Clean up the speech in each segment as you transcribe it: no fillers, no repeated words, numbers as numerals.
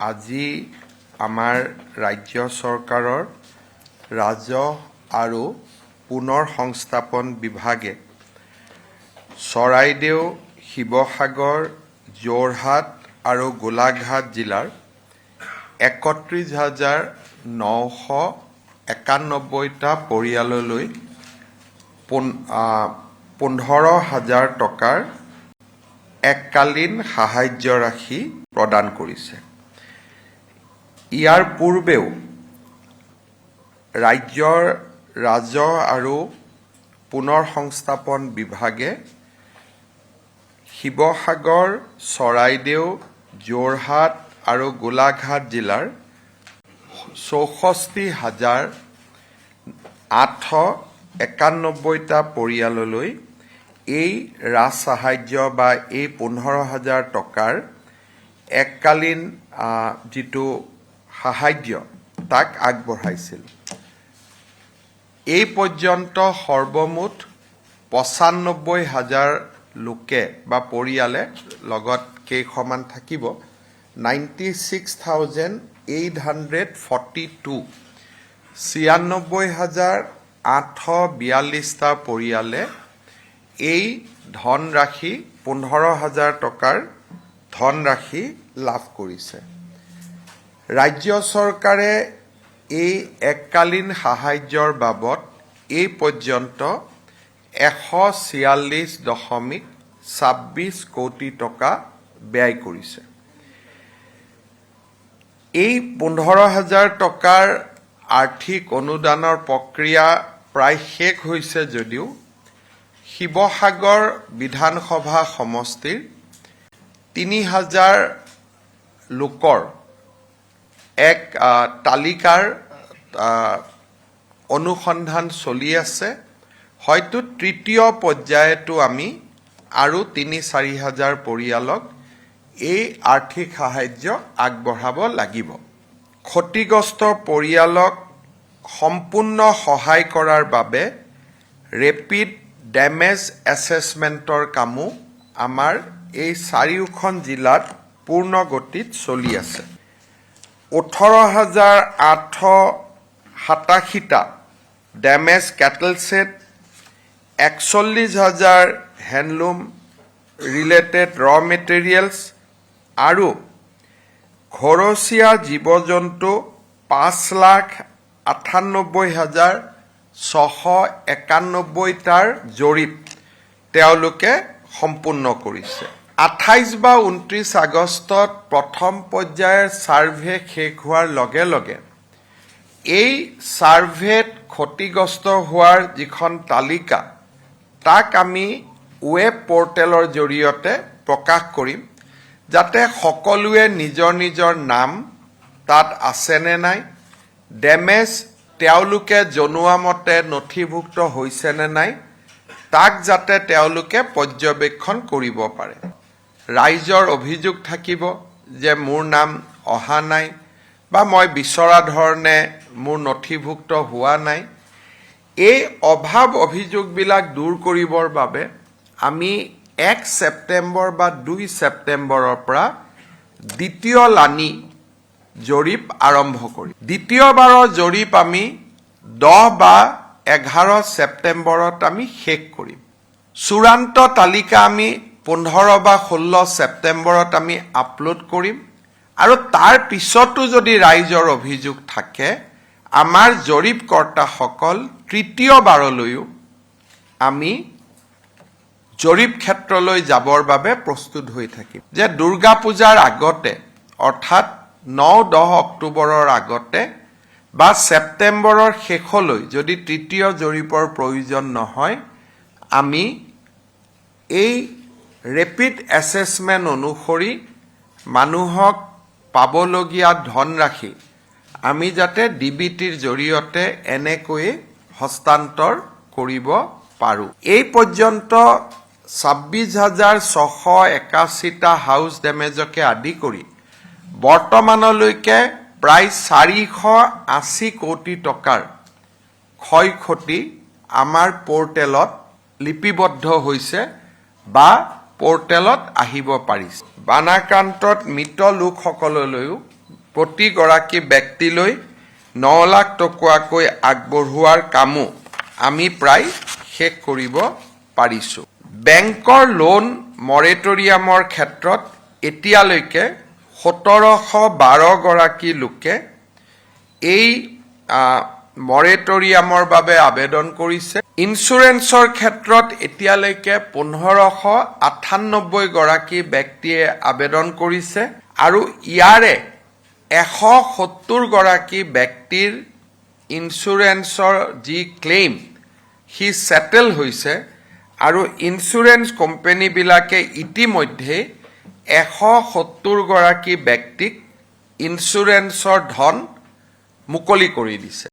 আজি আমাৰ ৰাজ্য চৰকাৰৰ ৰাজহ আৰু পুনৰ সংস্থাপন বিভাগে চৰাইদেউ, শিৱসাগৰ, যোৰহাট আৰু গোলাঘাট জিলাৰ ৩১,৯৯১টা পৰিয়াললৈ ১৫,০০০ টকাৰ এককালীন সাহায্য ৰাশি প্ৰদান কৰিছে। ইয়াৰ পূৰ্বেও ৰাজ্যৰ ৰাজহ আৰু পুনৰ সংস্থাপন বিভাগে শিৱসাগৰ, চৰাইদেউ, যোৰহাট আৰু গোলাঘাট জিলাৰ ৬৪,৮৯১টা পৰিয়াললৈ এই ৰাজ সাহায্য বা এই ১৫,০০০ টকাৰ এককালীন যিটো সাহায্য তাক আগবঢ়াইছিল। এই পৰ্যন্ত সৰ্বমুঠ ৯৫,০০০ লোকে বা পৰিয়ালে লগত কেইখনমান থাকিব 96,842 ৯৬,৮৪২টা পৰিয়ালে এই ধনৰাশি ১৫,০০০ টকাৰ ধনৰাশি লাভ কৰিছে। ৰাজ্য চৰকাৰে এই এককালীন সাহায্যৰ বাবদ এই পৰ্যন্ত ১৪৬.২৬ কোটি টকা ব্যয় কৰিছে। এই ১৫,০০০ টকাৰ আৰ্থিক অনুদানৰ প্ৰক্ৰিয়া প্ৰায় শেষ হৈছে যদিও শিৱসাগৰ বিধানসভা সমষ্টিৰ ৩,০০০ লোকৰ এক তালিকাৰ অনুসন্ধান চলি আছে। হয়তো তৃতীয় পৰ্যায়তো আমি আৰু ৩-৪ হাজাৰ পৰিয়ালক এই আৰ্থিক সাহায্য আগবঢ়াব লাগিব। ক্ষতিগ্ৰস্ত পৰিয়ালক সম্পূৰ্ণ সহায় কৰাৰ বাবে ৰেপিড ডেমেজ এছেছমেণ্টৰ কামো আমাৰ এই চাৰিওখন জিলাত পূৰ্ণ গতিত চলি আছে। ১৮,৮৮৭টা ডেমেজ কেটল ছেট, ৪১,০০০ হেণ্ডলুম ৰিলেটেড ৰ মেটেৰিয়েলছ আৰু ঘৰচীয়া জীৱ-জন্তু ৫,৯৮,৬৯১টাৰ জৰীপ তেওঁলোকে সম্পূৰ্ণ কৰিছে। ২৮ বা ২৯ আগষ্টত প্ৰথম পৰ্যায়ৰ ছাৰ্ভে শেষ হোৱাৰ লগে লগে এই ছাৰ্ভেত ক্ষতিগ্ৰস্ত হোৱাৰ যিখন তালিকা তাক আমি ৱেব পৰ্টেলৰ জৰিয়তে প্ৰকাশ কৰিম, যাতে সকলোৱে নিজৰ নিজৰ নাম তাত আছেনে নাই, ডেমেজ তেওঁলোকে জনোৱা মতে নথিভুক্ত হৈছেনে নাই, তাক যাতে তেওঁলোকে পৰ্যবেক্ষণ কৰিব পাৰে। ৰাইজৰ অভিযোগ থাকিব যে মোৰ নাম অহা নাই বা মই বিচৰা ধৰণে মোৰ নথিভুক্ত হোৱা নাই। এই অভাৱ অভিযোগবিলাক দূৰ কৰিবৰ বাবে আমি ১ ছেপ্টেম্বৰ বা ২ ছেপ্টেম্বৰৰ পৰা দ্বিতীয় লানি জৰীপ আৰম্ভ কৰিম। দ্বিতীয়বাৰৰ জৰীপ আমি ১০ বা ১১ ছেপ্টেম্বৰত আমি শেষ কৰিম। চূড়ান্ত তালিকা আমি ১৫ বা ১৬ ছেপ্টেম্বৰত আমি আপলোড কৰিম আৰু তাৰ পিছতো যদি ৰাইজৰ অভিযোগ থাকে আমাৰ জৰীপকৰ্তাসকল তৃতীয়বাৰলৈও আমি জৰীপ ক্ষেত্ৰলৈ যাবৰ বাবে প্ৰস্তুত হৈ থাকিম। যে দুৰ্গা পূজাৰ আগতে অৰ্থাৎ ৯-১০ অক্টোবৰৰ আগতে বা ছেপ্টেম্বৰৰ শেষলৈ যদি তৃতীয় জৰীপৰ প্ৰয়োজন নহয়, আমি এই ৰেপিড এছেছমেণ্ট অনুসৰি মানুহক পাবলগীয়া ধনৰাশি আমি যাতে DBTৰ জৰিয়তে এনেকৈয়ে হস্তান্তৰ কৰিব পাৰোঁ। এই পৰ্যন্ত ২৬,৬৮১টা হাউচ ডেমেজকে আদি কৰি বৰ্তমানলৈকে প্ৰায় ৪৮০ কোটি টকাৰ ক্ষয় ক্ষতি আমাৰ পৰ্টেলত লিপিবদ্ধ হৈছে বা পৰ্টেলত আহিব পাৰিছে। বানাক্ৰান্তত মৃত লোকসকললৈও প্ৰতিগৰাকী ব্যক্তিলৈ 9 লাখ টকাকৈ আগবঢ়োৱাৰ কামো আমি প্ৰায় শেষ কৰিব পাৰিছোঁ। বেংকৰ লোন মৰেটৰিয়ামৰ ক্ষেত্ৰত এতিয়ালৈকে 1712 গৰাকী লোকে এই মৰেটৰিয়ামৰ বাবে আবেদন কৰিছে। ইঞ্চুৰেঞ্চৰ ক্ষেত্ৰত এতিয়ালৈকে 1598 গৰাকী ব্যক্তিয়ে আবেদন কৰিছে আৰু ইয়াৰে 170 গৰাকী ব্যক্তিৰ ইঞ্চুৰেঞ্চৰ যি ক্লেইম সি সেটেল হৈছে আৰু ইঞ্চুৰেঞ্চ কোম্পানীবিলাকে ইতিমধ্যে 170 গৰাকী ব্যক্তিক ইঞ্চুৰেঞ্চৰ ধন মুকলি কৰি দিছে।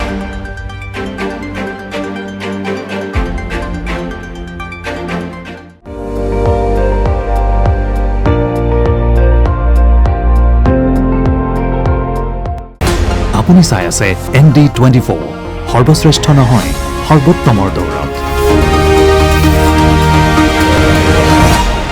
আপুনি চাই আছে ND24 সৰ্বশ্ৰেষ্ঠ নহয় সৰ্বোত্তমৰ দৌৰত।